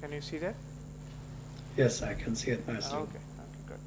Can you see that? Yes, I can see it nicely. Okay, okay, good.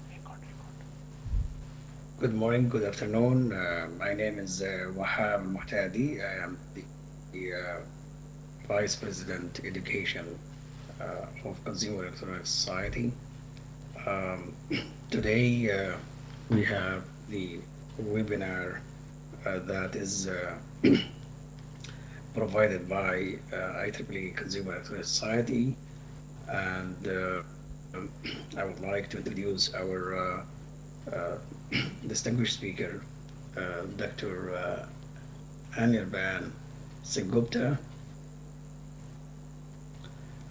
Record, record. Good morning, good afternoon. My name is Wahab Muhtadi. I am the Vice President Education of Consumer Electronics Society. Um, Today we have the webinar that is provided by IEEE Consumer Electronics Society, and I would like to introduce our uh, distinguished speaker, Dr. Anirban Sengupta.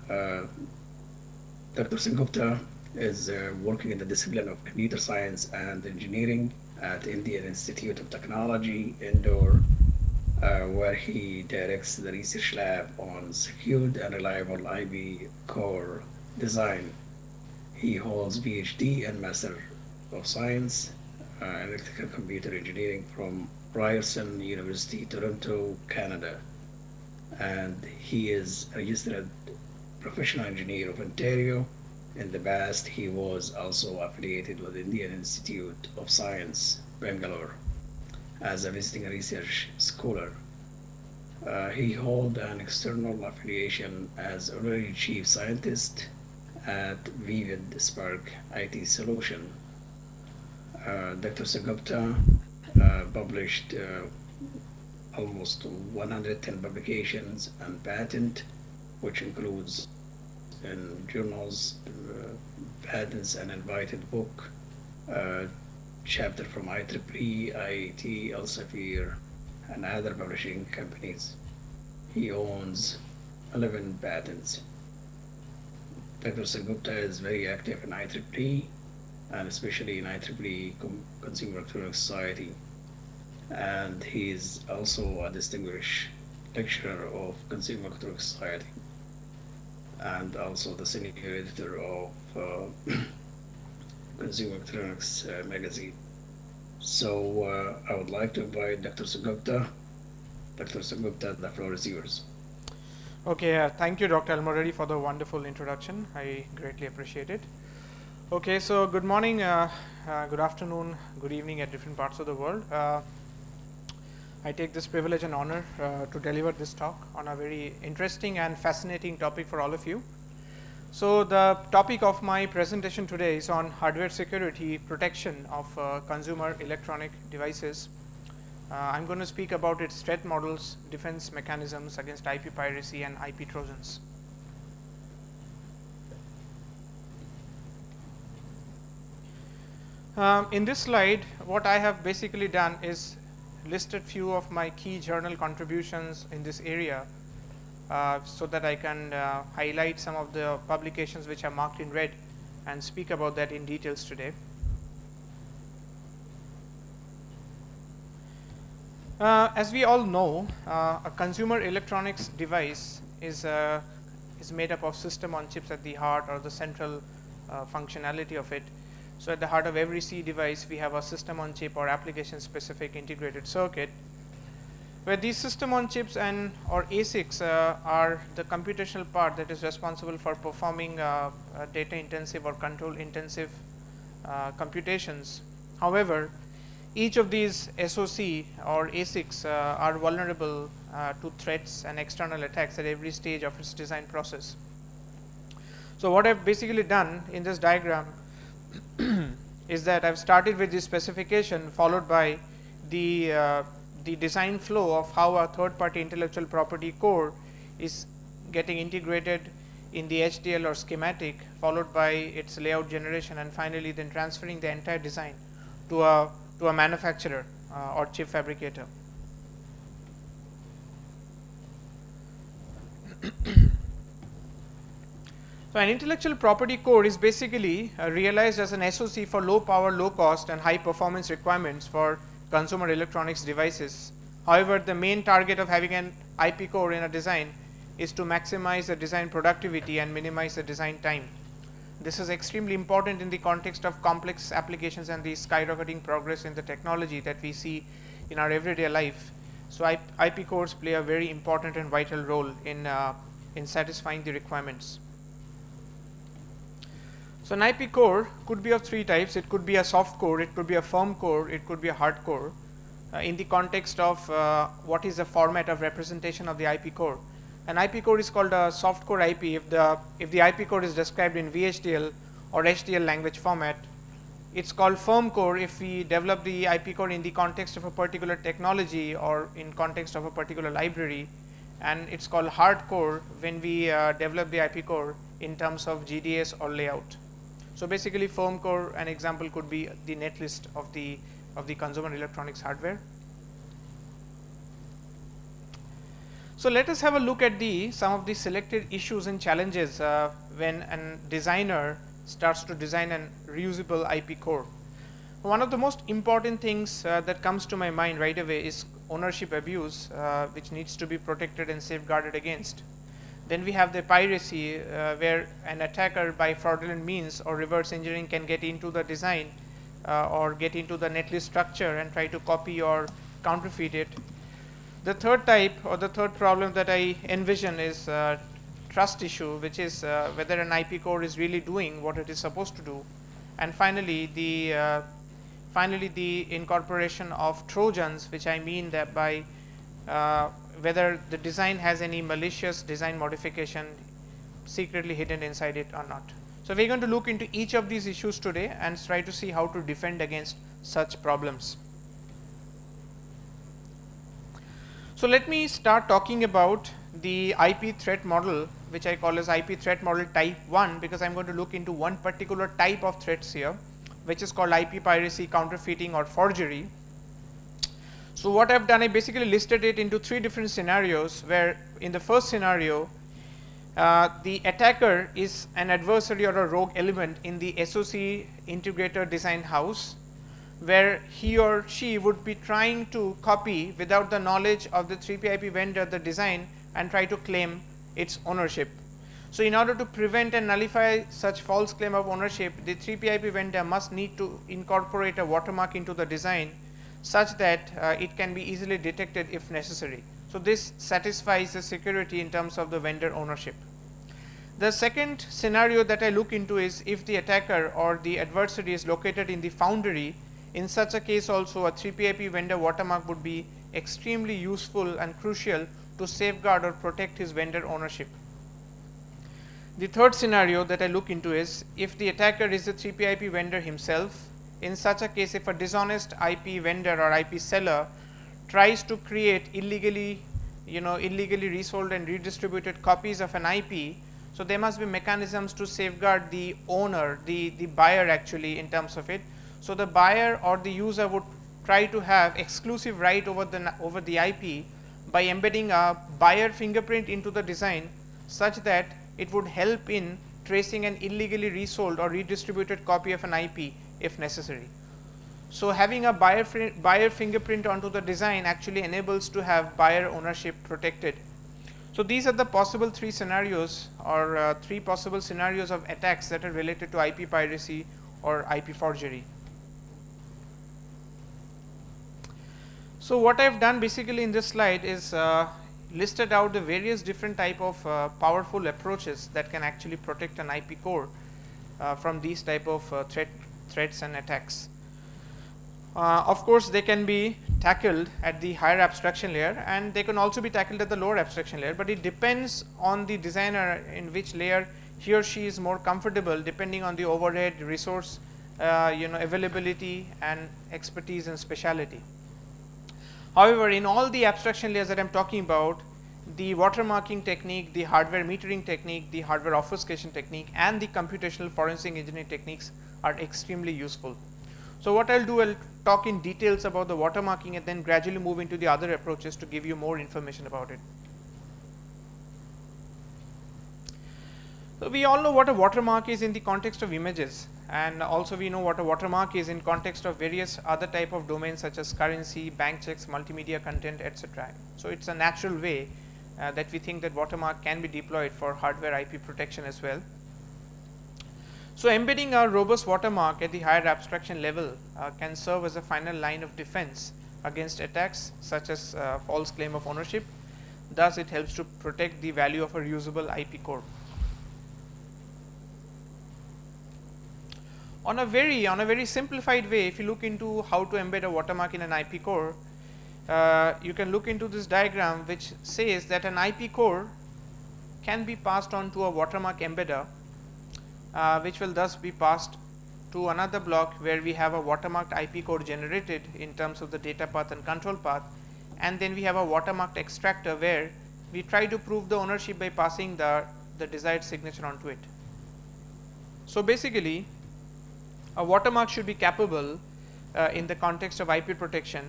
Uh, Dr. Sengupta is working in the discipline of computer science and engineering at Indian Institute of Technology, Indore, where he directs the research lab on secured and reliable IB core design. He holds PhD and Master of Science in Electrical Computer Engineering from Ryerson University, Toronto, Canada. And he is a registered professional engineer of Ontario. In the past, he was also affiliated with Indian Institute of Science, Bangalore, as a visiting research scholar. He held an external affiliation as honorary chief scientist at Vivid Spark IT Solution. Dr. Sagupta published almost 110 publications and patent, which includes in journals, patents, and invited book, uh, chapter from IEEE, IIT, Elsevier, and other publishing companies. He owns 11 patents. Dr. Sagupta is very active in IEEE and especially in IEEE Consumer Electronics Society. and he's also a distinguished lecturer of Consumer Electronics Society and also the senior editor of Consumer Electronics magazine. So I would like to invite Dr. Sugupta. Dr. Sugupta, the floor is yours. Okay, thank you, Dr. Almoradi, for the wonderful introduction. I greatly appreciate it. Okay, so good morning, good afternoon, good evening at different parts of the world. I take this privilege and honor to deliver this talk on a very interesting and fascinating topic for all of you. So the topic of my presentation today is on hardware security protection of consumer electronic devices. I'm going to speak about its threat models, defense mechanisms against IP piracy and IP trojans. In this slide, what I have basically done is listed few of my key journal contributions in this area so that I can highlight some of the publications which are marked in red and speak about that in details today. As we all know, a consumer electronics device is made up of system on chips at the heart, or the central functionality of it. So at the heart of every C device, we have a system on chip or application specific integrated circuit, where these system on chips and or ASICs are the computational part that is responsible for performing data intensive or control intensive computations. However, each of these SoC or ASICs are vulnerable to threats and external attacks at every stage of its design process. So what I've basically done in this diagram is that I've started with the specification, followed by the design flow of how a third party intellectual property core is getting integrated in the HDL or schematic, followed by its layout generation, and finally then transferring the entire design to a manufacturer or chip fabricator. So an intellectual property core is basically realized as an SoC for low power, low cost and high performance requirements for consumer electronics devices. However, the main target of having an IP core in a design is to maximize the design productivity and minimize the design time. This is extremely important in the context of complex applications and the skyrocketing progress in the technology that we see in our everyday life. So IP cores play a very important and vital role in satisfying the requirements. So an IP core could be of three types. It could be a soft core, it could be a firm core, it could be a hard core. In the context of what is the format of representation of the IP core. An IP core is called a soft core IP if the IP core is described in VHDL or HDL language format. It's called firm core if we develop the IP core in the context of a particular technology or in context of a particular library, and it's called hard core when we develop the IP core in terms of GDS or layout. So basically, firm core, an example could be the netlist of the consumer electronics hardware. So let us have a look at some of the selected issues and challenges when a designer starts to design a reusable IP core. One of the most important things that comes to my mind right away is ownership abuse, which needs to be protected and safeguarded against. Then we have the piracy, where an attacker by fraudulent means or reverse engineering can get into the design or get into the netlist structure and try to copy or counterfeit it. The third type or the third problem that I envision is trust issue, which is whether an IP core is really doing what it is supposed to do. And finally, the incorporation of Trojans, which I mean that by whether the design has any malicious design modification secretly hidden inside it or not. So we are going to look into each of these issues today and try to see how to defend against such problems. So let me start talking about the IP threat model, which I call as IP threat model type 1, because I'm going to look into one particular type of threats here, which is called IP piracy, counterfeiting or forgery. So what I've done, I basically listed it into three different scenarios, where in the first scenario, the attacker is an adversary or a rogue element in the SoC integrator design house. where he or she would be trying to copy without the knowledge of the 3PIP vendor the design and try to claim its ownership. So, in order to prevent and nullify such false claim of ownership, the 3PIP vendor must need to incorporate a watermark into the design such that it can be easily detected if necessary. So, this satisfies the security in terms of the vendor ownership. The second scenario that I look into is if the attacker or the adversary is located in the foundry. In such a case also, a 3PIP vendor watermark would be extremely useful and crucial to safeguard or protect his vendor ownership. The third scenario that I look into is if the attacker is the 3PIP vendor himself. In such a case, if a dishonest IP vendor or IP seller tries to create illegally resold and redistributed copies of an IP, so there must be mechanisms to safeguard the owner, the buyer actually in terms of it. So, the buyer or the user would try to have exclusive right over the IP by embedding a buyer fingerprint into the design such that it would help in tracing an illegally resold or redistributed copy of an IP if necessary. So, having a buyer fingerprint onto the design actually enables to have buyer ownership protected. So, these are the possible three scenarios or three possible scenarios of attacks that are related to IP piracy or IP forgery. So, what I have done basically in this slide is listed out the various different type of powerful approaches that can actually protect an IP core from these type of threats and attacks. Of course, they can be tackled at the higher abstraction layer and they can also be tackled at the lower abstraction layer, but it depends on the designer in which layer he or she is more comfortable depending on the overhead, resource availability and expertise and speciality. However, in all the abstraction layers that I am talking about, the watermarking technique, the hardware metering technique, the hardware obfuscation technique and the computational forensic engineering techniques are extremely useful. So, what I will do, I will talk in details about the watermarking and then gradually move into the other approaches to give you more information about it. So, we all know what a watermark is in the context of images, and also we know what a watermark is in context of various other type of domains such as currency, bank checks, multimedia content, etc. So, it is a natural way that we think that watermark can be deployed for hardware IP protection as well. So, embedding a robust watermark at the higher abstraction level can serve as a final line of defense against attacks such as false claim of ownership. Thus, it helps to protect the value of a reusable IP core. On a very simplified way, if you look into how to embed a watermark in an IP core, you can look into this diagram which says that an IP core can be passed on to a watermark embedder, which will thus be passed to another block where we have a watermarked IP core generated in terms of the data path and control path, and then we have a watermarked extractor where we try to prove the ownership by passing the desired signature onto it. So, basically a watermark should be capable in the context of IP protection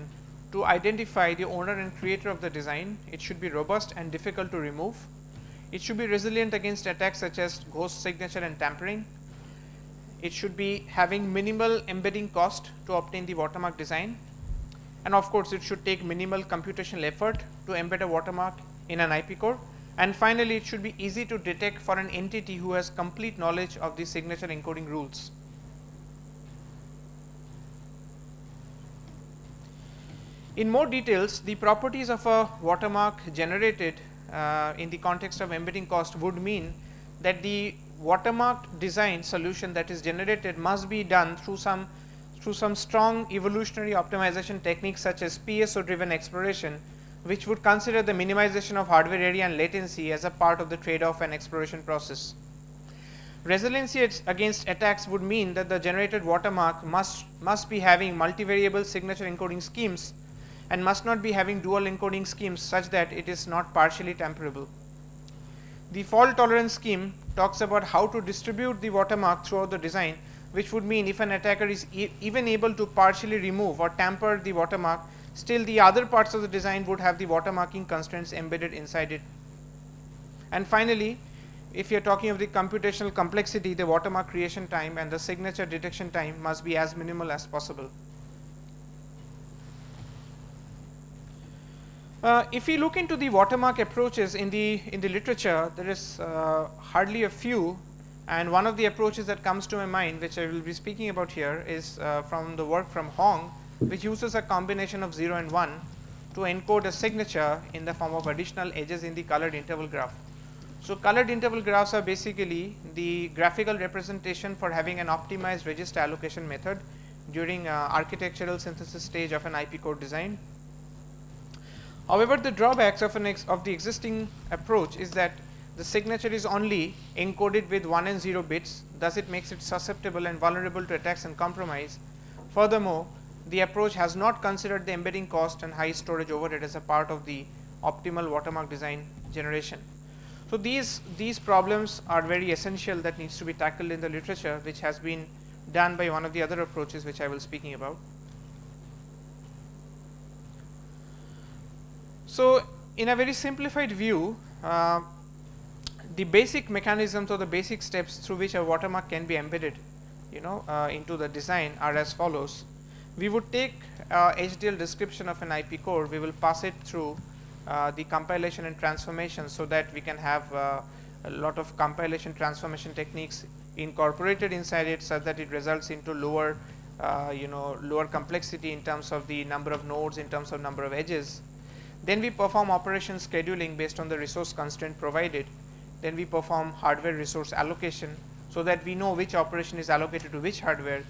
to identify the owner and creator of the design. It should be robust and difficult to remove. It should be resilient against attacks such as ghost signature and tampering. It should be having minimal embedding cost to obtain the watermark design, and of course, it should take minimal computational effort to embed a watermark in an IP core. And finally, it should be easy to detect for an entity who has complete knowledge of the signature encoding rules. In more details, the properties of a watermark generated in the context of embedding cost would mean that the watermark design solution that is generated must be done through some strong evolutionary optimization techniques such as PSO driven exploration, which would consider the minimization of hardware area and latency as a part of the trade-off and exploration process. Resiliency against attacks would mean that the generated watermark must be having multivariable signature encoding schemes and must not be having dual encoding schemes such that it is not partially tamperable. The fault tolerance scheme talks about how to distribute the watermark throughout the design, which would mean if an attacker is even able to partially remove or tamper the watermark, still the other parts of the design would have the watermarking constraints embedded inside it. And finally, if you are talking of the computational complexity, the watermark creation time and the signature detection time must be as minimal as possible. If we look into the watermark approaches in the literature, there is hardly a few, and one of the approaches that comes to my mind, which I will be speaking about here, is from the work from Hong, which uses a combination of 0 and 1 to encode a signature in the form of additional edges in the colored interval graph. So colored interval graphs are basically the graphical representation for having an optimized register allocation method during architectural synthesis stage of an IP core design. However, the drawbacks of the existing approach is that the signature is only encoded with 1 and 0 bits, thus it makes it susceptible and vulnerable to attacks and compromise. Furthermore, the approach has not considered the embedding cost and high storage overhead as a part of the optimal watermark design generation. So these problems are very essential that needs to be tackled in the literature, which has been done by one of the other approaches which I will speaking about. So in a very simplified view, the basic mechanisms or the basic steps through which a watermark can be embedded, into the design are as follows. We would take HDL description of an IP core, we will pass it through the compilation and transformation, so that we can have a lot of compilation transformation techniques incorporated inside it, such that it results into lower complexity in terms of the number of nodes, in terms of number of edges. Then we perform operation scheduling based on the resource constraint provided. Then we perform hardware resource allocation, so that we know which operation is allocated to which hardware.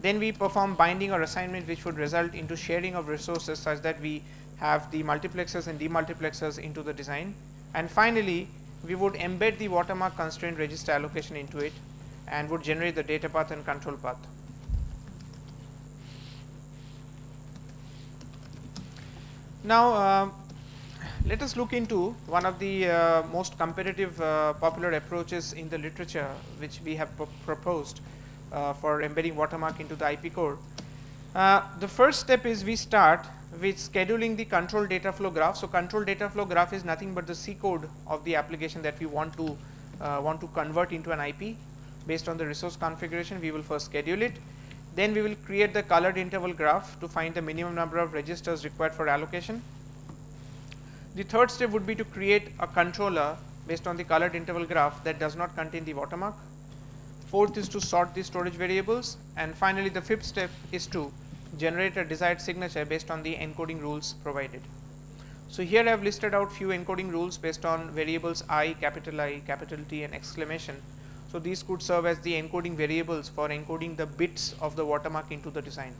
Then we perform binding or assignment, which would result into sharing of resources, such that we have the multiplexers and demultiplexers into the design. And finally, we would embed the watermark constraint register allocation into it and would generate the data path and control path. Now let us look into one of the most competitive popular approaches in the literature, which we have proposed for embedding watermark into the IP core. The first step is we start with scheduling the control data flow graph. So control data flow graph is nothing but the C code of the application that we want to convert into an IP. Based on the resource configuration, we will first schedule it. Then we will create the colored interval graph to find the minimum number of registers required for allocation. The third step would be to create a controller based on the colored interval graph that does not contain the watermark. Fourth is to sort the storage variables, and finally the fifth step is to generate a desired signature based on the encoding rules provided. So here I have listed out few encoding rules based on variables I, capital T and exclamation. So these could serve as the encoding variables for encoding the bits of the watermark into the design.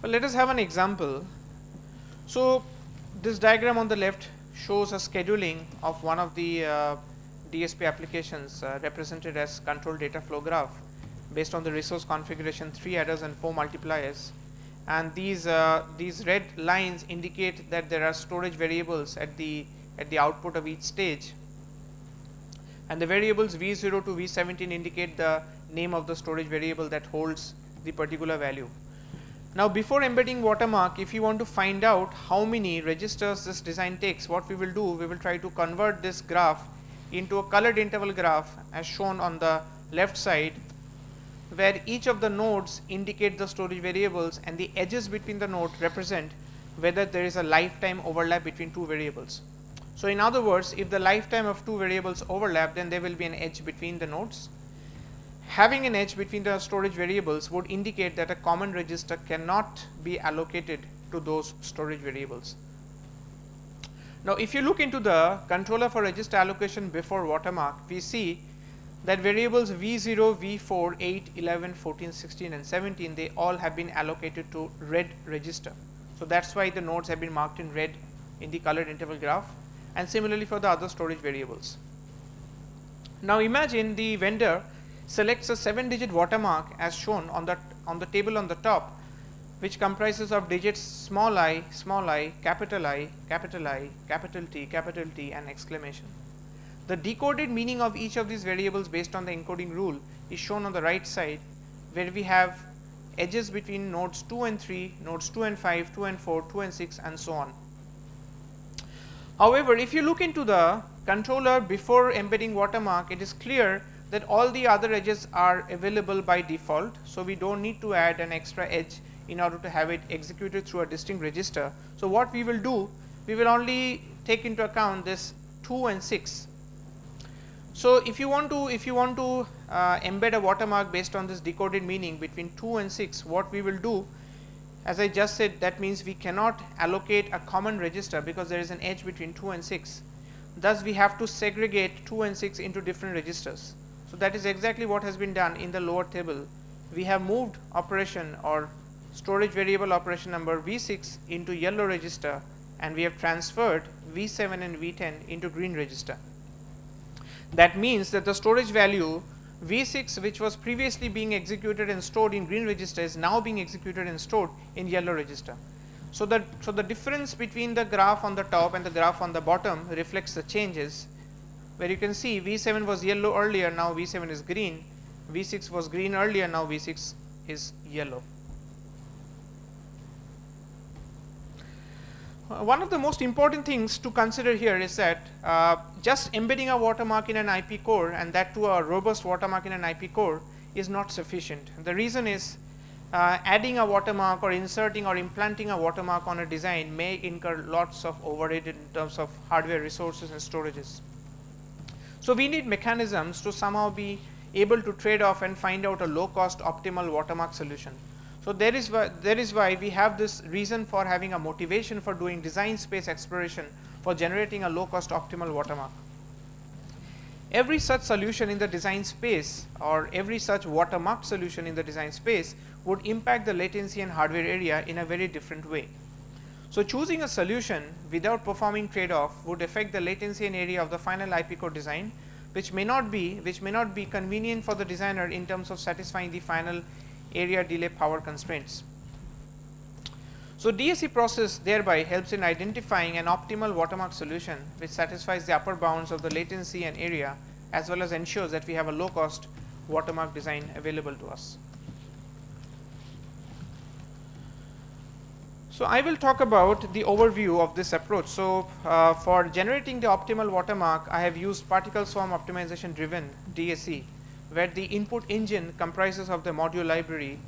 Well, let us have an example. So this diagram on the left shows a scheduling of one of the DSP applications represented as control data flow graph based on the resource configuration 3 adders and 4 multipliers. And these red lines indicate that there are storage variables at the output of each stage, and the variables V0 to V17 indicate the name of the storage variable that holds the particular value. Now before embedding watermark, if you want to find out how many registers this design takes, what we will do, we will try to convert this graph into a colored interval graph as shown on the left side, where each of the nodes indicate the storage variables and the edges between the nodes represent whether there is a lifetime overlap between two variables. So in other words, if the lifetime of two variables overlap, then there will be an edge between the nodes. Having an edge between the storage variables would indicate that a common register cannot be allocated to those storage variables. Now if you look into the controller for register allocation before watermark, we see that variables V0, V4, 8, 11, 14, 16 and 17, they all have been allocated to red register. So that's why the nodes have been marked in red in the colored interval graph, and similarly for the other storage variables. Now imagine the vendor selects a 7-digit watermark as shown on the table on the top, which comprises of digits small I, capital I, capital I, capital T and exclamation. The decoded meaning of each of these variables based on the encoding rule is shown on the right side, where we have edges between nodes 2 and 3, nodes 2 and 5, 2 and 4, 2 and 6 and so on. However, if you look into the controller before embedding watermark, it is clear that all the other edges are available by default, so we don't need to add an extra edge in order to have it executed through a distinct register. So, what we will do, we will only take into account this 2 and 6. So, if you want to embed a watermark based on this decoded meaning between 2 and 6, what we will do, as I just said, that means we cannot allocate a common register because there is an edge between 2 and 6. Thus, we have to segregate 2 and 6 into different registers. So, that is exactly what has been done in the lower table. We have moved operation or storage variable operation number V6 into yellow register, and we have transferred V7 and V10 into green register. That means that the storage value V6, which was previously being executed and stored in green register, is now being executed and stored in yellow register. So, the difference between the graph on the top and the graph on the bottom reflects the changes, where you can see V7 was yellow earlier, now V7 is green, V6 was green earlier, now V6 is yellow. One of the most important things to consider here is that just embedding a watermark in an IP core, and that to a robust watermark in an IP core, is not sufficient. The reason is adding a watermark or inserting or implanting a watermark on a design may incur lots of overhead in terms of hardware resources and storages. So, we need mechanisms to somehow be able to trade off and find out a low cost optimal watermark solution. So, there is why we have this reason for having a motivation for doing design space exploration for generating a low cost optimal watermark. Every such solution in the design space, or every such watermark solution in the design space, would impact the latency and hardware area in a very different way. So, choosing a solution without performing trade off would affect the latency and area of the final IP core design, which may not be convenient for the designer in terms of satisfying the final area, delay, power constraints. So, DSC process thereby helps in identifying an optimal watermark solution which satisfies the upper bounds of the latency and area, as well as ensures that we have a low cost watermark design available to us. So, I will talk about the overview of this approach. So, for generating the optimal watermark, I have used particle swarm optimization driven DSC, where the input engine comprises of the module library,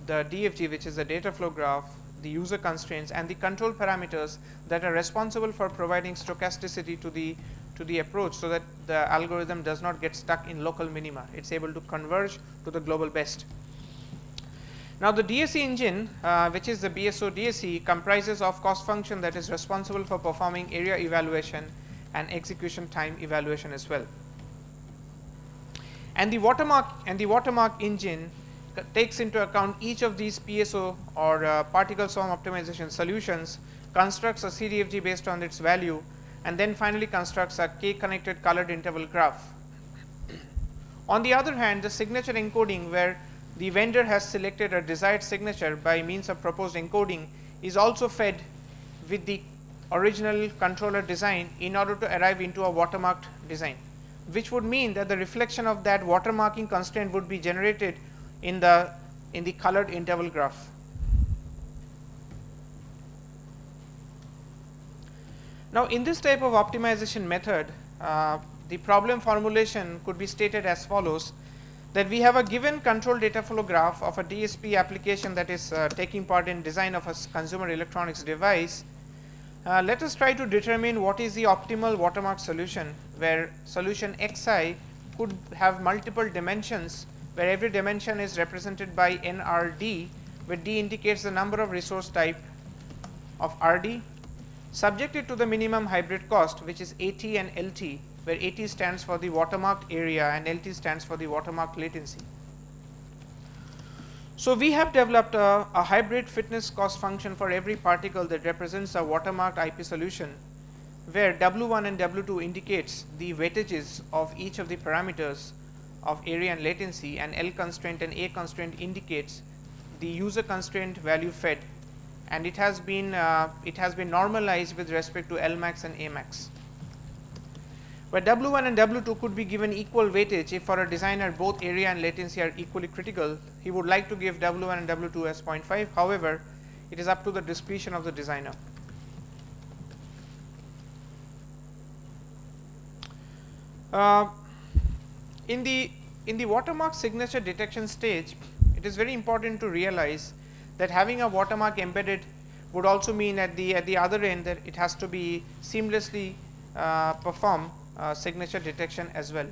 the DFG, which is the data flow graph, the user constraints, and the control parameters that are responsible for providing stochasticity to the approach, so that the algorithm does not get stuck in local minima. It is able to converge to the global best. Now, the DSC engine, which is the BSO DSC, comprises of cost function that is responsible for performing area evaluation and execution time evaluation as well. And the watermark engine takes into account each of these PSO or particle swarm optimization solutions, constructs a CDFG based on its value, and then finally constructs a K connected colored interval graph. On the other hand, the signature encoding, where the vendor has selected a desired signature by means of proposed encoding, is also fed with the original controller design in order to arrive into a watermarked design, which would mean that the reflection of that watermarking constraint would be generated in the colored interval graph. Now, in this type of optimization method, the problem formulation could be stated as follows: that we have a given control data flow graph of a DSP application that is taking part in design of a consumer electronics device. Let us try to determine what is the optimal watermark solution, where solution Xi could have multiple dimensions, where every dimension is represented by NRD, where D indicates the number of resource type of RD, subjected to the minimum hybrid cost, which is AT and LT, where AT stands for the watermarked area and LT stands for the watermarked latency. So, we have developed a hybrid fitness cost function for every particle that represents a watermarked IP solution, where W1 and W2 indicates the weightages of each of the parameters of area and latency, and L constraint and A constraint indicates the user constraint value fed, and it has been normalized with respect to Lmax and Amax. Where W1 and W2 could be given equal weightage if for a designer both area and latency are equally critical, he would like to give W1 and W2 as 0.5. However, it is up to the discretion of the designer. In the watermark signature detection stage, it is very important to realize that having a watermark embedded would also mean at the other end that it has to be seamlessly perform signature detection as well.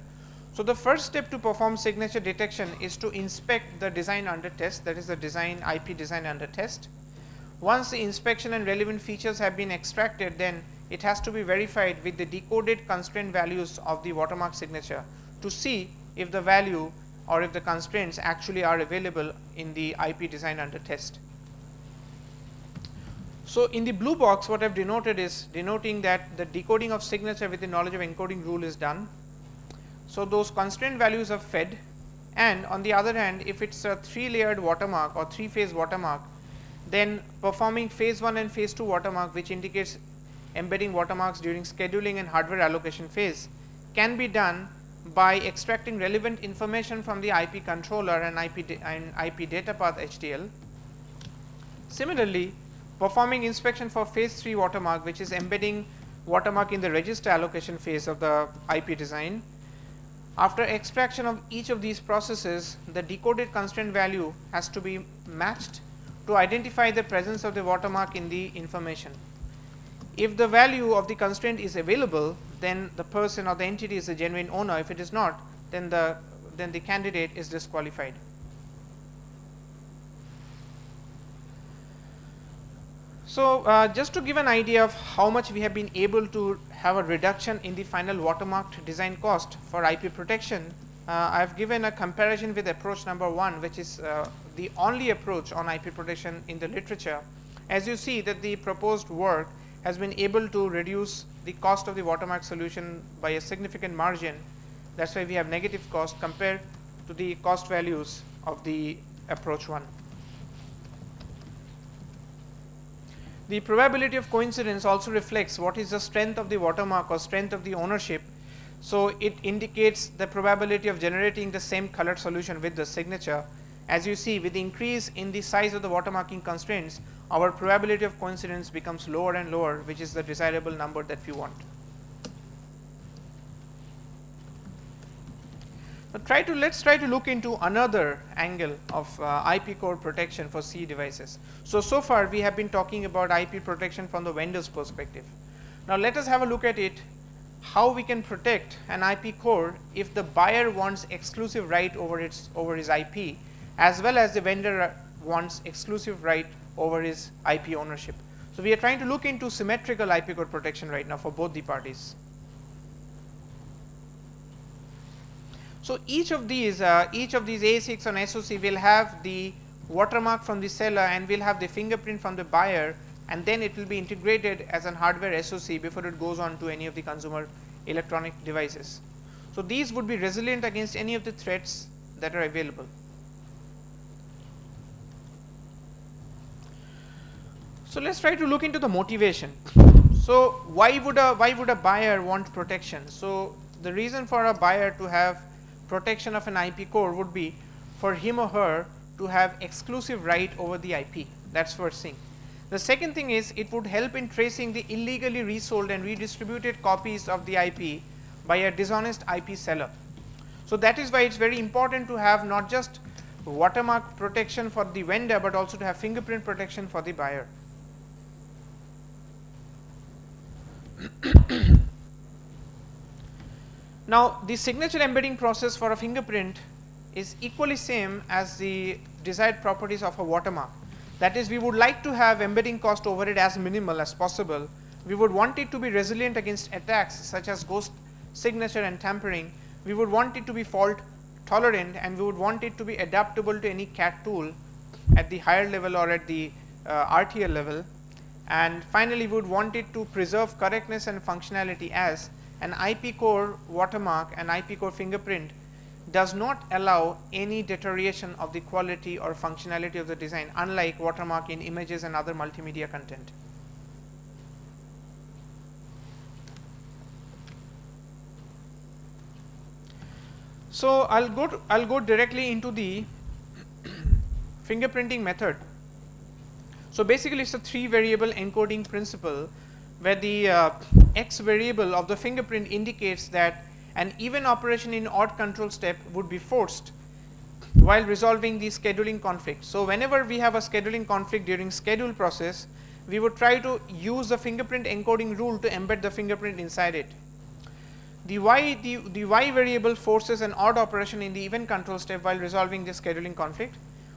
So the first step to perform signature detection is to inspect the design under test, that is the design IP design under test. Once the inspection and relevant features have been extracted, then it has to be verified with the decoded constraint values of the watermark signature to see if the value or if the constraints actually are available in the IP design under test. So in the blue box, what I have denoted is denoting that the decoding of signature with the knowledge of encoding rule is done. So those constraint values are fed, and on the other hand, if it's a 3-layered watermark or 3-phase watermark, then performing phase 1 and phase 2 watermark, which indicates embedding watermarks during scheduling and hardware allocation phase, can be done by extracting relevant information from the IP controller and IP data path HDL. Similarly, performing inspection for phase 3 watermark, which is embedding watermark in the register allocation phase of the IP design. After extraction of each of these processes, the decoded constraint value has to be matched to identify the presence of the watermark in the information. If the value of the constraint is available, then the person or the entity is the genuine owner. If it is not, then the candidate is disqualified. So just to give an idea of how much we have been able to have a reduction in the final watermarked design cost for IP protection, I have given a comparison with approach number 1, which is the only approach on IP protection in the literature. As you see that the proposed work has been able to reduce the cost of the watermark solution by a significant margin. That's why we have negative cost compared to the cost values of the approach 1. The probability of coincidence also reflects what is the strength of the watermark or strength of the ownership. So it indicates the probability of generating the same colored solution with the signature. As you see, with the increase in the size of the watermarking constraints, our probability of coincidence becomes lower and lower, which is the desirable number that we want. Let's try to look into another angle of IP core protection for C devices. So far we have been talking about IP protection from the vendor's perspective. Now let us have a look at it, how we can protect an IP core if the buyer wants exclusive right over his IP, as well as the vendor wants exclusive right over his IP ownership. So we are trying to look into symmetrical IP core protection right now for both the parties. So each of these ASICs on SoC will have the watermark from the seller and will have the fingerprint from the buyer, and then it will be integrated as an hardware SoC before it goes on to any of the consumer electronic devices. So these would be resilient against any of the threats that are available. So let's try to look into the motivation. So why would a buyer want protection? So the reason for a buyer to have protection of an IP core would be for him or her to have exclusive right over the IP. That's first thing. The second thing is it would help in tracing the illegally resold and redistributed copies of the IP by a dishonest IP seller. So that is why it's very important to have not just watermark protection for the vendor, but also to have fingerprint protection for the buyer. Now the signature embedding process for a fingerprint is equally same as the desired properties of a watermark. That is, we would like to have embedding cost over it as minimal as possible. We would want it to be resilient against attacks such as ghost signature and tampering. We would want it to be fault tolerant, and we would want it to be adaptable to any CAD tool at the higher level or at the RTL level. And finally, we would want it to preserve correctness and functionality, as an IP core watermark and IP core fingerprint does not allow any deterioration of the quality or functionality of the design, unlike watermark in images and other multimedia content. So I'll go directly into the fingerprinting method. So basically it's a 3-variable encoding principle, where the X variable of the fingerprint indicates that an even operation in odd control step would be forced while resolving the scheduling conflict. So whenever we have a scheduling conflict during schedule process, we would try to use the fingerprint encoding rule to embed the fingerprint inside it. The y variable forces an odd operation in the event control step while resolving the scheduling conflict,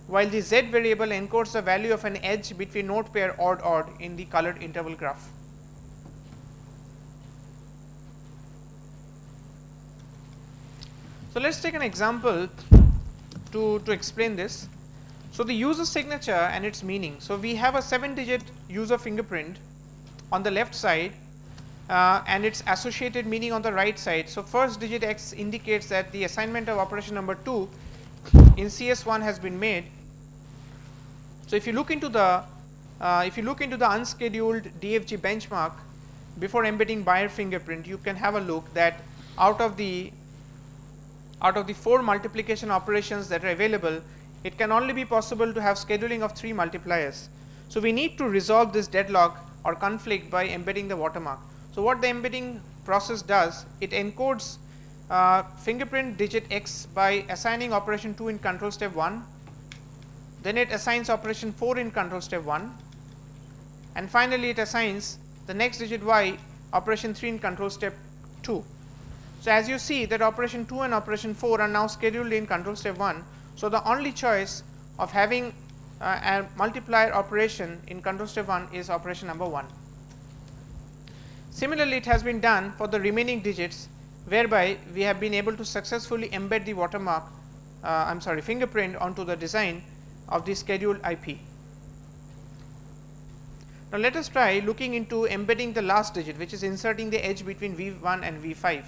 while the z variable encodes the value of an edge between node pair odd in the colored interval graph. So let's take an example to explain this. So the user signature and its meaning. So we have a 7-digit user fingerprint on the left side and its associated meaning on the right side. So first digit X indicates that the assignment of operation number 2 in CS1 has been made. So if you look into the unscheduled DFG benchmark before embedding buyer fingerprint, you can have a look that out of the 4 multiplication operations that are available, it can only be possible to have scheduling of 3 multipliers. So we need to resolve this deadlock or conflict by embedding the watermark. So what the embedding process does, it encodes fingerprint digit X by assigning operation 2 in control step 1, then it assigns operation 4 in control step 1, and finally it assigns the next digit Y operation 3 in control step 2. So as you see that operation 2 and operation 4 are now scheduled in control step 1. So the only choice of having a multiplier operation in control step 1 is operation number 1. Similarly, it has been done for the remaining digits, whereby we have been able to successfully embed the watermark, fingerprint onto the design of the scheduled IP. Now let us try looking into embedding the last digit, which is inserting the edge between V1 and V5.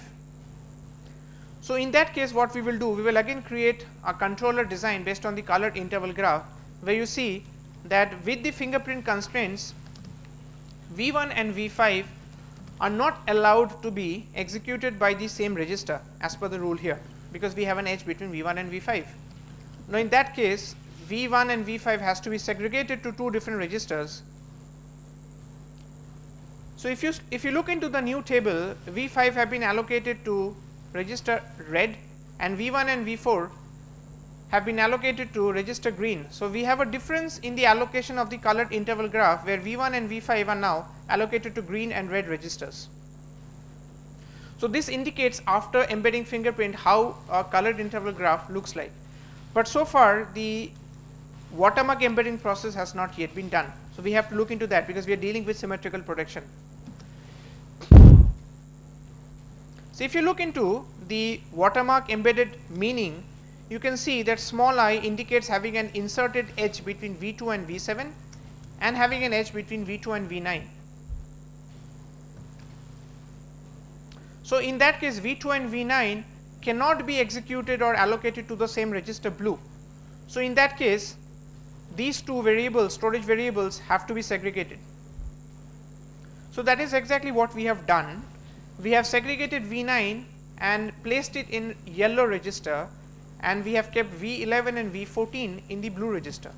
So in that case, what we will do, we will again create a controller design based on the colored interval graph, where you see that with the fingerprint constraints, V1 and V5 are not allowed to be executed by the same register as per the rule here, because we have an edge between V1 and V5. Now in that case, V1 and V5 has to be segregated to 2 different registers. So if you look into the new table, V5 have been allocated to register red and V1 and V4 have been allocated to register green. So we have a difference in the allocation of the colored interval graph, where V1 and V5 are now allocated to green and red registers. So this indicates after embedding fingerprint how a colored interval graph looks like. But so far the watermark embedding process has not yet been done. So we have to look into that, because we are dealing with symmetrical protection. So if you look into the watermark embedded meaning, you can see that small I indicates having an inserted edge between V2 and V7 and having an edge between V2 and V9. So in that case, V2 and V9 cannot be executed or allocated to the same register blue. So in that case, these 2 variables, storage variables, have to be segregated. So that is exactly what we have done. We have segregated V9 and placed it in yellow register, and we have kept V11 and V14 in the blue register.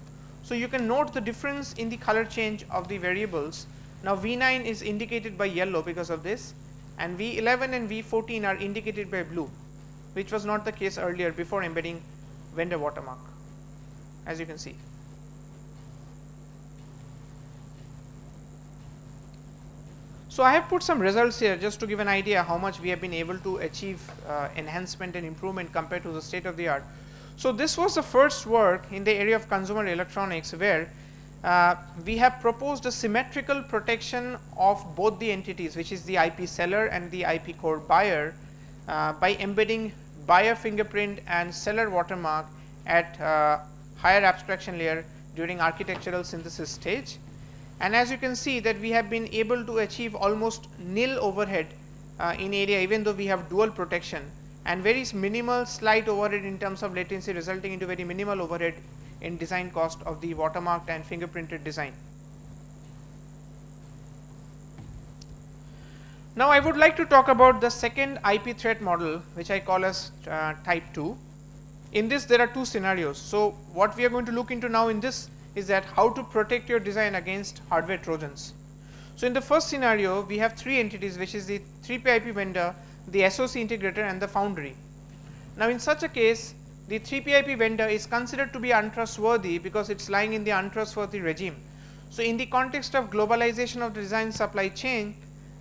So you can note the difference in the color change of the variables. Now V9 is indicated by yellow because of this, and V11 and V14 are indicated by blue, which was not the case earlier before embedding vendor watermark, as you can see. So I have put some results here just to give an idea how much we have been able to achieve enhancement and improvement compared to the state of the art. So this was the first work in the area of consumer electronics, where we have proposed a symmetrical protection of both the entities, which is the IP seller and the IP core buyer, by embedding buyer fingerprint and seller watermark at higher abstraction layer during architectural synthesis stage. And as you can see that we have been able to achieve almost nil overhead in area, even though we have dual protection, and very minimal slight overhead in terms of latency, resulting into very minimal overhead in design cost of the watermarked and fingerprinted design. Now I would like to talk about the second IP threat model, which I call as type 2. In this there are 2 scenarios. So what we are going to look into now in this is that how to protect your design against hardware trojans. So in the first scenario, we have 3 entities, which is the 3P IP vendor, the SoC integrator, and the foundry. Now in such a case, the 3PIP vendor is considered to be untrustworthy because it's lying in the untrustworthy regime. So in the context of globalization of the design supply chain,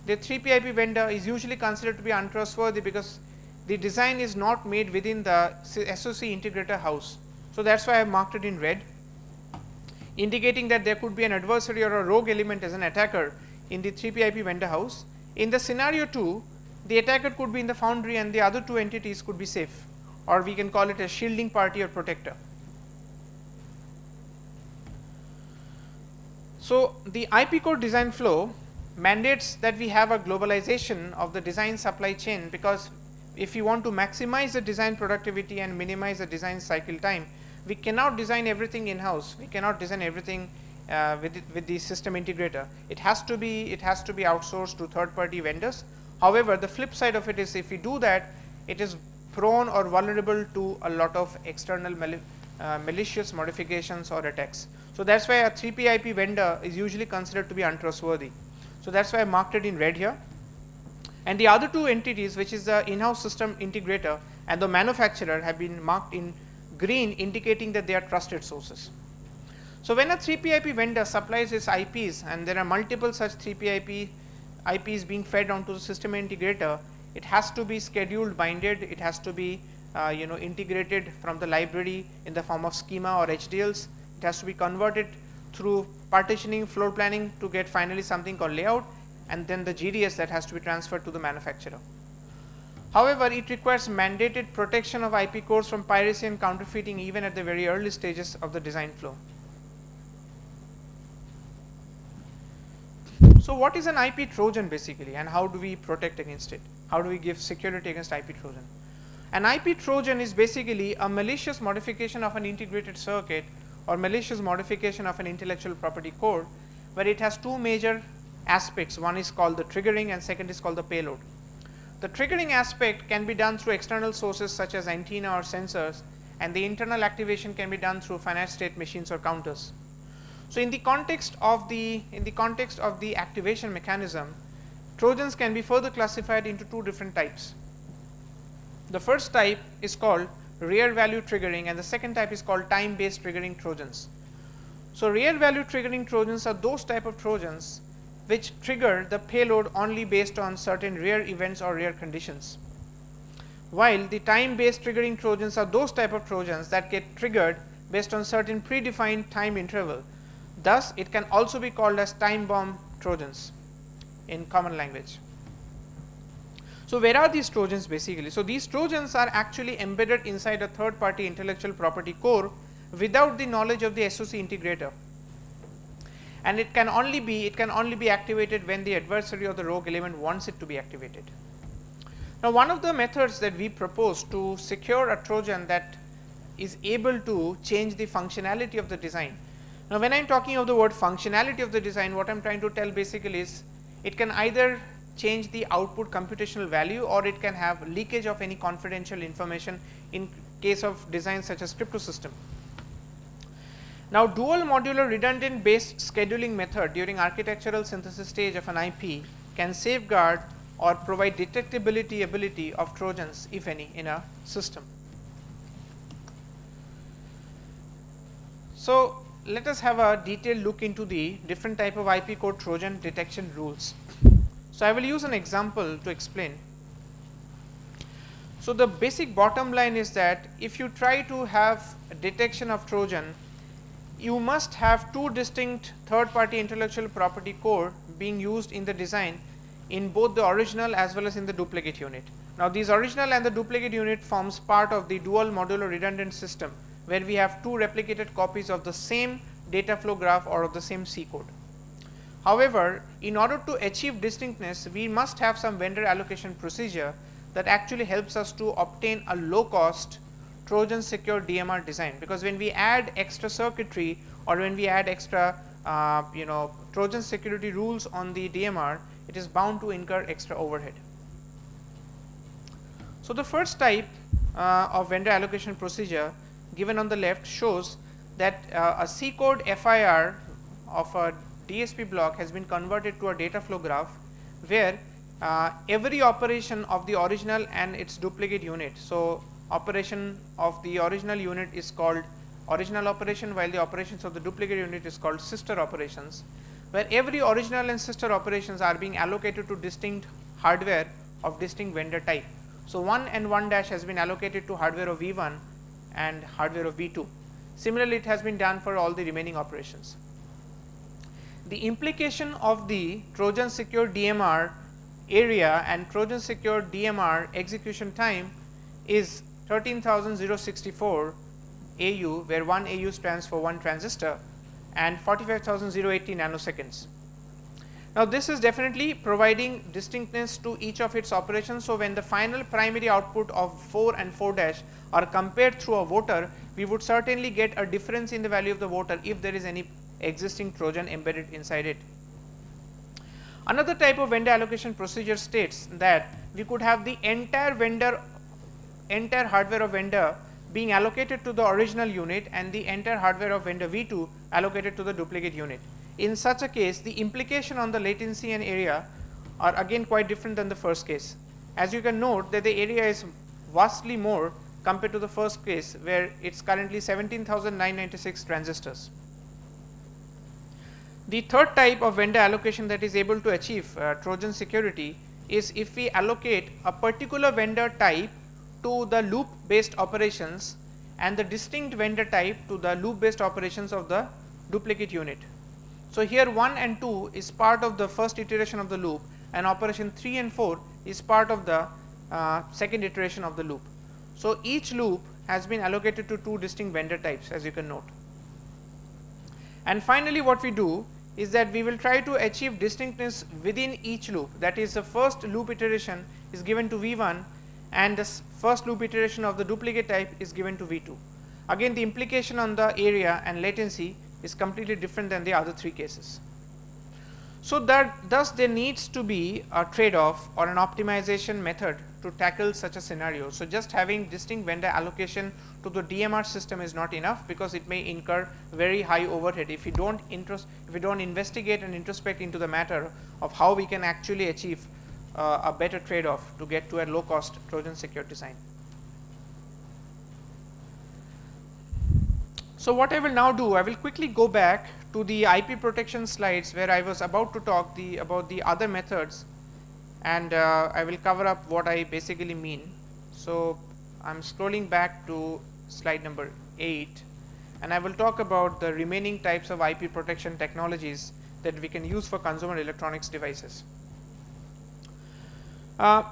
the 3PIP vendor is usually considered to be untrustworthy because the design is not made within the SoC integrator house. So that's why I have marked it in red, indicating that there could be an adversary or a rogue element as an attacker in the 3PIP vendor house. In the scenario 2, the attacker could be in the foundry and the other two entities could be safe, or we can call it a shielding party or protector. So the IP core design flow mandates that we have a globalization of the design supply chain, because if you want to maximize the design productivity and minimize the design cycle time, we cannot design everything in-house. We cannot design everything with the system integrator. It has to be outsourced to third-party vendors. However, the flip side of it is, if we do that, it is prone or vulnerable to a lot of external malicious modifications or attacks. So that's why a 3PIP vendor is usually considered to be untrustworthy. So that's why I marked it in red here. And the other two entities, which is the in-house system integrator and the manufacturer, have been marked in green, indicating that they are trusted sources. So when a 3PIP vendor supplies its IPs, and there are multiple such 3PIP IPs being fed onto the system integrator, it has to be scheduled binded, it has to be integrated from the library in the form of schema or HDLs, it has to be converted through partitioning, floor planning to get finally something called layout, and then the GDS that has to be transferred to the manufacturer. However, it requires mandated protection of IP cores from piracy and counterfeiting even at the very early stages of the design flow. So what is an IP Trojan basically, and how do we protect against it? How do we give security against IP Trojan? An IP Trojan is basically a malicious modification of an integrated circuit or malicious modification of an intellectual property code, where it has two major aspects. One is called the triggering and second is called the payload. The triggering aspect can be done through external sources such as antenna or sensors, and the internal activation can be done through finite state machines or counters. So in the context of the activation mechanism, Trojans can be further classified into two different types. The first type is called real value triggering, and the second type is called time based triggering Trojans. So real value triggering Trojans are those type of Trojans which trigger the payload only based on certain rare events or rare conditions, while the time based triggering Trojans are those type of Trojans that get triggered based on certain predefined time interval. Thus it can also be called as time bomb Trojans in common language. So where are these Trojans basically? So these Trojans are actually embedded inside a third party intellectual property core without the knowledge of the SoC integrator, and it can only be activated when the adversary or the rogue element wants it to be activated. Now one of the methods that we propose to secure a Trojan that is able to change the functionality of the design. Now when I am talking of the word functionality of the design, what I am trying to tell basically is it can either change the output computational value, or it can have leakage of any confidential information in case of designs such as crypto system. Now dual modular redundant based scheduling method during architectural synthesis stage of an IP can safeguard or provide detectability ability of Trojans, if any, in a system. So let us have a detailed look into the different type of IP core Trojan detection rules. So I will use an example to explain. So the basic bottom line is that if you try to have a detection of Trojan, you must have two distinct third party intellectual property core being used in the design in both the original as well as in the duplicate unit. Now these original and the duplicate unit forms part of the dual modular redundant system, where we have two replicated copies of the same data flow graph or of the same C code. However, in order to achieve distinctness, we must have some vendor allocation procedure that actually helps us to obtain a low cost Trojan secure DMR design, because when we add extra circuitry or when we add extra Trojan security rules on the DMR, it is bound to incur extra overhead. So the first type of vendor allocation procedure given on the left shows that a C code FIR of a DSP block has been converted to a data flow graph, where every operation of the original and its duplicate unit, so operation of the original unit is called original operation, while the operations of the duplicate unit is called sister operations, where every original and sister operations are being allocated to distinct hardware of distinct vendor type. So 1 and 1 dash has been allocated to hardware of V1 and hardware of V2. Similarly, it has been done for all the remaining operations. The implication of the Trojan secure DMR area and Trojan secure DMR execution time is 13,064 AU, where 1 AU stands for 1 transistor, and 45,080 nanoseconds. Now, this is definitely providing distinctness to each of its operations. So, when the final primary output of 4 and 4 dash are compared through a voter, we would certainly get a difference in the value of the voter if there is any existing Trojan embedded inside it. Another type of vendor allocation procedure states that we could have the entire hardware of vendor being allocated to the original unit and the entire hardware of vendor V2 allocated to the duplicate unit. In such a case, the implication on the latency and area are again quite different than the first case. As you can note that the area is vastly more compared to the first case, where it is currently 17,996 transistors. The third type of vendor allocation that is able to achieve Trojan security is if we allocate a particular vendor type to the loop based operations and the distinct vendor type to the loop based operations of the duplicate unit. So, here 1 and 2 is part of the first iteration of the loop, and operation 3 and 4 is part of the second iteration of the loop. So, each loop has been allocated to 2 distinct vendor types, as you can note. And finally, what we do is that we will try to achieve distinctness within each loop. That is, the first loop iteration is given to V1 and the first loop iteration of the duplicate type is given to V2. Again, the implication on the area and latency is completely different than the other 3 cases. So, thus there needs to be a trade-off or an optimization method to tackle such a scenario. So, just having distinct vendor allocation to the DMR system is not enough, because it may incur very high overhead if we don't investigate and introspect into the matter of how we can actually achieve a better trade-off to get to a low cost Trojan secure design. So, what I will now do, I will quickly go back to the IP protection slides where I was about to talk about the other methods, and I will cover up what I basically mean. So, I am scrolling back to slide number 8, and I will talk about the remaining types of IP protection technologies that we can use for consumer electronics devices.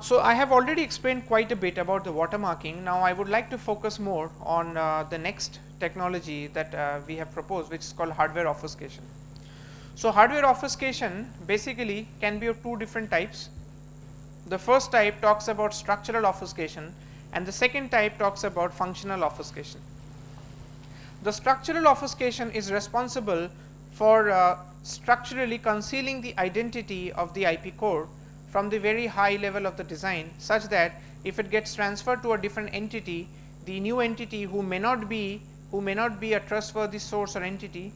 So, I have already explained quite a bit about the watermarking. Now, I would like to focus more on the next technology that we have proposed, which is called hardware obfuscation. So, hardware obfuscation basically can be of 2 different types. The first type talks about structural obfuscation, and the second type talks about functional obfuscation. The structural obfuscation is responsible for structurally concealing the identity of the IP core from the very high level of the design, such that if it gets transferred to a different entity, the new entity who may not be a trustworthy source or entity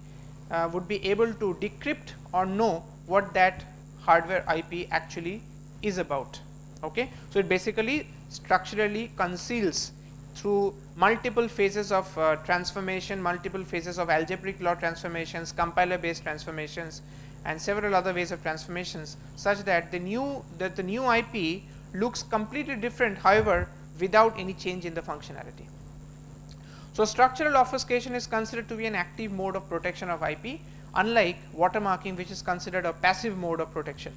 would be able to decrypt or know what that hardware IP actually is about. Okay? So, it basically structurally conceals through multiple phases of transformation, multiple phases of algebraic law transformations, compiler based transformations, and several other ways of transformations, such that the new IP looks completely different, however, without any change in the functionality. So, structural obfuscation is considered to be an active mode of protection of IP, unlike watermarking, which is considered a passive mode of protection.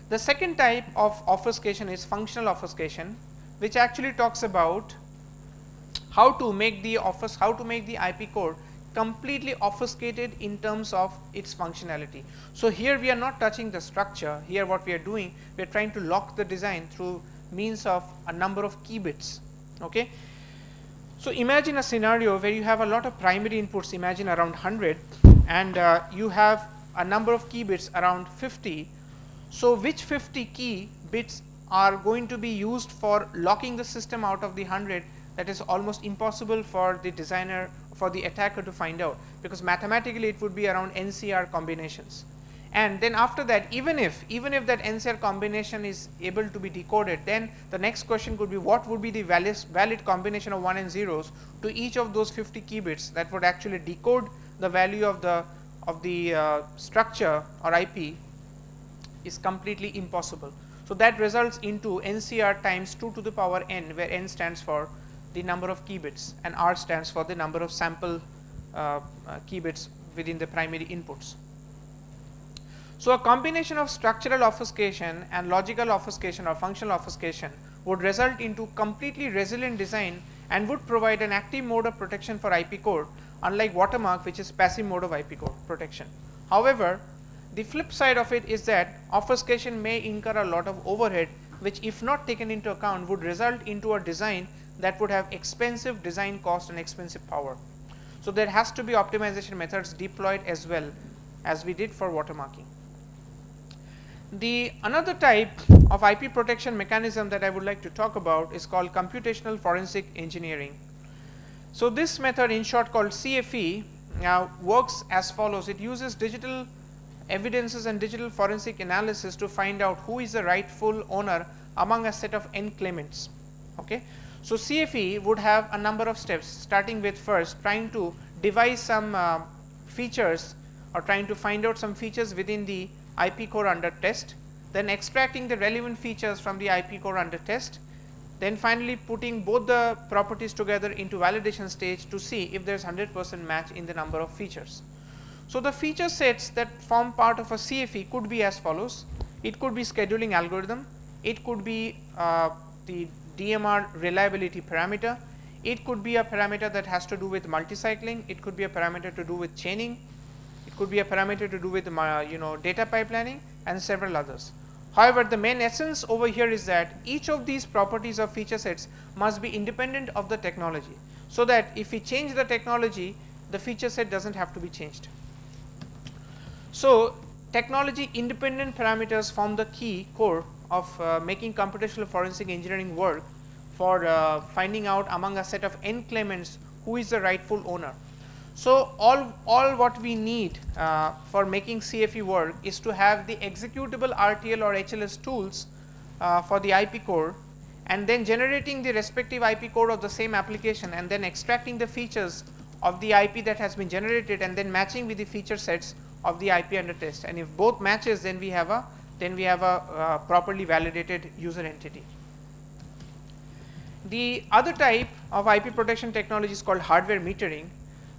The second type of obfuscation is functional obfuscation, which actually talks about how to make the IP core completely obfuscated in terms of its functionality. So, here we are not touching the structure. Here what we are doing, we are trying to lock the design through means of a number of key bits. Okay? So, imagine a scenario where you have a lot of primary inputs, imagine around 100, and you have a number of key bits around 50. So, which 50 key bits are going to be used for locking the system out of the 100? That is almost impossible for the designer, for the attacker to find out, because mathematically it would be around NCR combinations. And then after that, even if that NCR combination is able to be decoded, then the next question could be what would be the valid combination of 1 and zeros to each of those 50 key bits that would actually decode the value of the structure or IP is completely impossible. So that results into NCR times 2 to the power n, where n stands for the number of key bits and r stands for the number of sample key bits within the primary inputs. So a combination of structural obfuscation and logical obfuscation or functional obfuscation would result into completely resilient design and would provide an active mode of protection for IP core, unlike watermark, which is passive mode of IP core protection. However, the flip side of it is that obfuscation may incur a lot of overhead, which if not taken into account would result into a design that would have expensive design cost and expensive power. So there has to be optimization methods deployed as well as we did for watermarking. The another type of IP protection mechanism that I would like to talk about is called computational forensic engineering. So this method, in short called CFE, works as follows. It uses digital evidences and digital forensic analysis to find out who is the rightful owner among a set of n claimants. Okay. So CFE would have a number of steps, starting with first trying to devise some features or trying to find out some features within the IP core under test, then extracting the relevant features from the IP core under test, then finally putting both the properties together into validation stage to see if there is 100% match in the number of features. So the feature sets that form part of a CFE could be as follows. It could be scheduling algorithm, it could be the DMR reliability parameter, it could be a parameter that has to do with multicycling, it could be a parameter to do with chaining, it could be a parameter to do with data pipelining and several others. However, the main essence over here is that each of these properties or feature sets must be independent of the technology, so that if we change the technology, the feature set does not have to be changed. So technology independent parameters form the key core of making computational forensic engineering work for finding out among a set of n claimants who is the rightful owner. So all what we need for making CFE work is to have the executable RTL or HLS tools for the IP core, and then generating the respective IP core of the same application, and then extracting the features of the IP that has been generated, and then matching with the feature sets of the IP under test. And if both matches, then we have a properly validated user entity. The other type of IP protection technology is called hardware metering.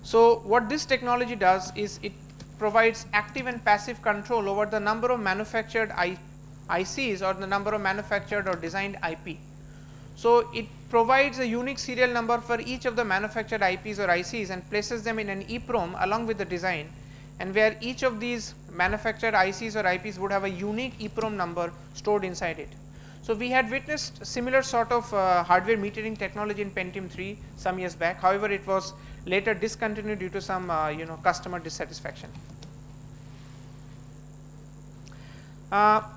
So what this technology does is it provides active and passive control over the number of manufactured ICs or the number of manufactured or designed IP. So it provides a unique serial number for each of the manufactured IPs or ICs and places them in an EEPROM along with the design, and where each of these manufactured ICs or IPs would have a unique EEPROM number stored inside it. So we had witnessed similar sort of hardware metering technology in Pentium 3 some years back. However, it was later discontinued due to some customer dissatisfaction.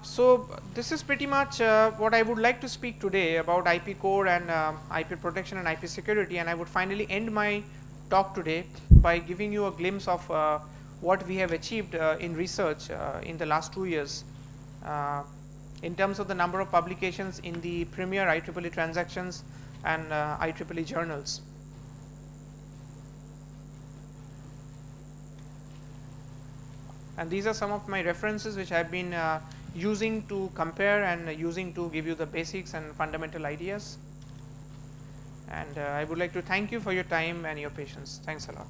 So this is pretty much what I would like to speak today about IP core and IP protection and IP security, and I would finally end my talk today by giving you a glimpse of what we have achieved in research in the last 2 years in terms of the number of publications in the premier IEEE transactions and IEEE journals. And these are some of my references which I have been using to compare and using to give you the basics and fundamental ideas. And I would like to thank you for your time and your patience. Thanks a lot.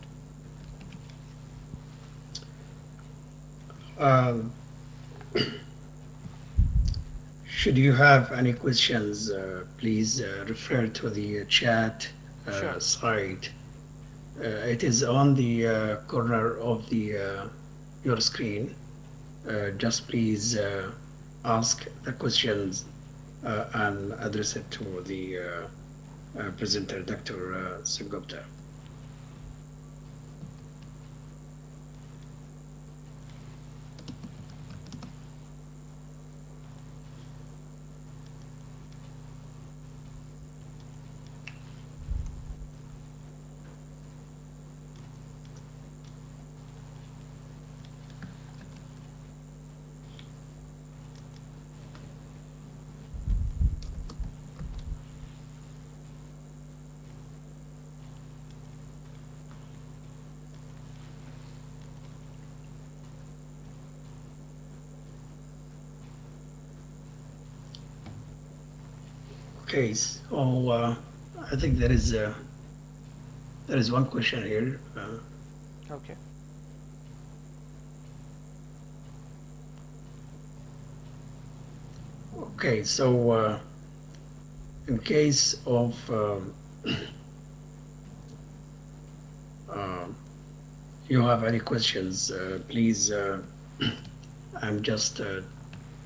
Should you have any questions, please refer to the chat Sure. site. It is on the corner of the your screen. Just please ask the questions and address it to the presenter, Dr. Sengupta. Okay, so I think there is one question here. Okay. Okay, so in case of um, you have any questions, please. I'm just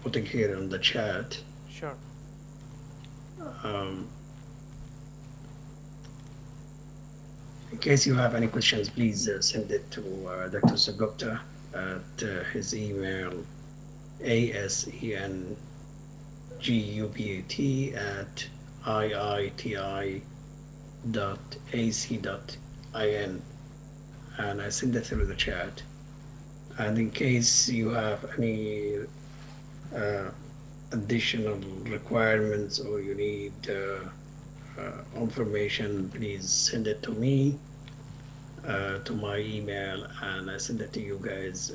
putting here on the chat. Sure. Um, in case you have any questions, please send it to Dr. Sagupta at his email asengubat at iiti.ac.in, and I send it through the chat. And in case you have any uh, additional requirements or you need information, please send it to me, to my email, and I send it to you guys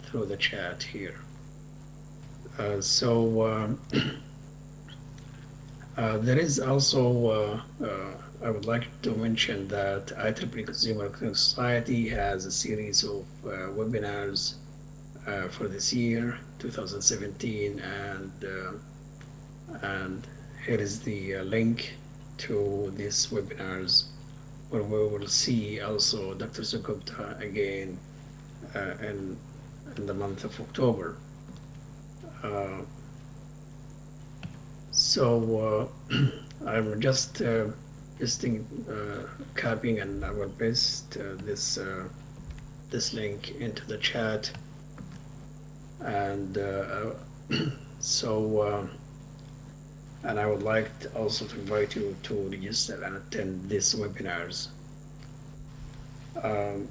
through the chat here. There is also, I would like to mention that IEEE Consumer Electronics Society has a series of webinars for this year, 2017, and here is the link to these webinars where we will see also Dr. Sugupta again in the month of October. I'm just copying, and I will paste this link into the chat. And and I would like also to invite you to register and attend these webinars. Um,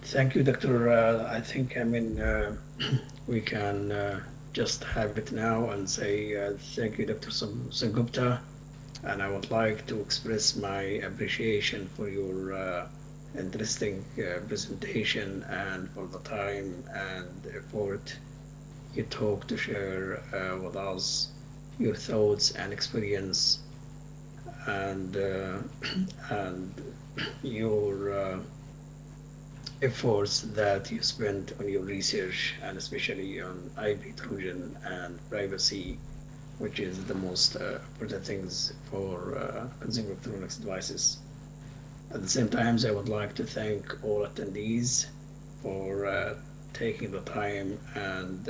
Thank you, Doctor. I think, we can just have it now and say thank you, Dr. Sangupta. And I would like to express my appreciation for your interesting presentation and for the time and effort you took to share with us your thoughts and experience and and your efforts that you spent on your research, and especially on IP intrusion and privacy, which is the most important things for consumer electronics devices. At the same time, I would like to thank all attendees for taking the time and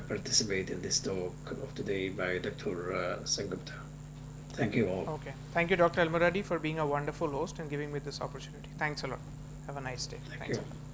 participate in this talk of today by Dr. Sangupta. Thank you all. Okay. Thank you, Dr. Almuradi, for being a wonderful host and giving me this opportunity. Thanks a lot. Have a nice day. Thank Thanks you. a lot.